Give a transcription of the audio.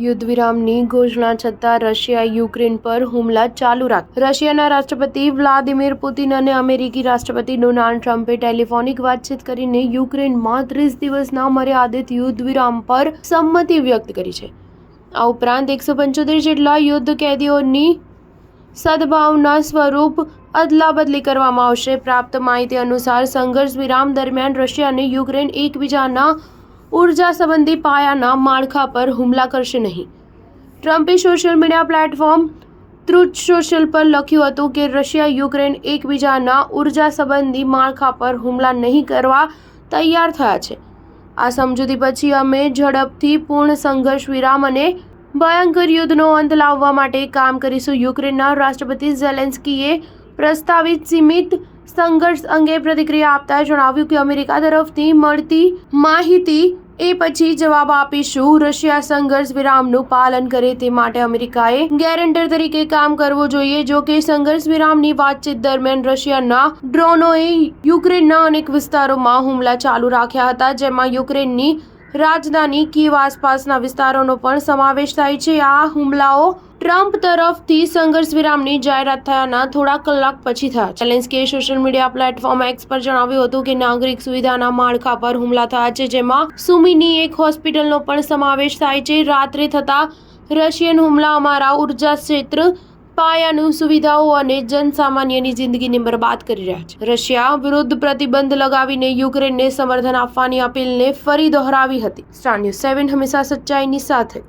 યુદ્ધ વિરામની ઘોષણા છતાં રશિયા યુક્રેન પર હુમલા ચાલુ રાખ્યા। રશિયાના રાષ્ટ્રપતિ વ્લાદિમીર પુતિન અને અમેરિકી રાષ્ટ્રપતિ ડોનાલ્ડ ટ્રમ્પે ટેલિફોનિક વાતચીત કરીને યુક્રેનમાં 30 દિવસના મર્યાદિત યુદ્ધ વિરામ પર સંમતિ વ્યક્ત કરી છે। આ ઉપરાંત 175 જેટલા યુદ્ધ કેદીઓની સદભાવના સ્વરૂપ અદલાબદલી કરવામાં આવશે। પ્રાપ્ત માહિતી અનુસાર સંઘર્ષ વિરામ દરમિયાન રશિયા અને યુક્રેન એકબીજાના ઉર્જા સંબંધી પાયાના માળખા પર હુમલા કરશે નહીં। ટ્રમ્પે social media platform truth social પર લખ્યું હતું કે રશિયા યુક્રેન એકબીજાના ઉર્જા સંબંધી માળખા પર હુમલા નહીં કરવા તૈયાર થયા છે। આ સમજૂતી પછી અમે ઝડપથી પૂર્ણ સંઘર્ષ વિરામ અને ભયંકર યુદ્ધનો અંત લાવવા માટે કામ કરીશું। યુક્રેનના રાષ્ટ્રપતિ ઝેલેન્સ્કીએ પ્રસ્તાવિત સીમિત સંઘર્ષ અંગે પ્રતિક્રિયા આપતા જણાવ્યું કે અમેરિકા તરફથી મળતી માહિતી એ પછી જવાબ આપીશું। રશિયા સંઘર્ષ વિરામનું પાલન કરે તે માટે અમેરિકાએ ગેરંટર તરીકે કામ કરવું જોઈએ। જો કે સંઘર્ષ વિરામની વાતચીત દરમિયાન રશિયાના ડ્રોનોએ યુક્રેનના અનેક વિસ્તારોમાં હુમલા ચાલુ રાખ્યા હતા, જેમાં યુક્રેનની રાજધાની કીવ આસપાસના વિસ્તારોનો પણ સમાવેશ થાય છે। આ હુમલાઓ ટ્રમ્પ તરફથી સંઘર્ષ વિરામની જાહેરાત થયાના થોડા કલાક પછી થયા। ઝેલેન્સ્કીએ સોશિયલ મીડિયા પ્લેટફોર્મ એક્સ પર જણાવ્યું હતું કે નાગરિક સુવિધાના માળખા પર હુમલા થયા છે, જેમાં સુમીની એક હોસ્પિટલનો પણ સમાવેશ થાય છે। રાત્રે થતા રશિયન હુમલા અમારા ઉર્જા ક્ષેત્ર, પાયાનું સુવિધાઓ અને જનસામાન્યની જિંદગીને બરબાદ કરી રહ્યા છે। રશિયા વિરુદ્ધ પ્રતિબંધ લગાવીને યુક્રેનને સમર્થન આપવાની અપીલને ફરી દોહરાવી હતી। સ્ટાર ન્યૂઝ 7 હંમેશા સચ્ચાઈની સાથે।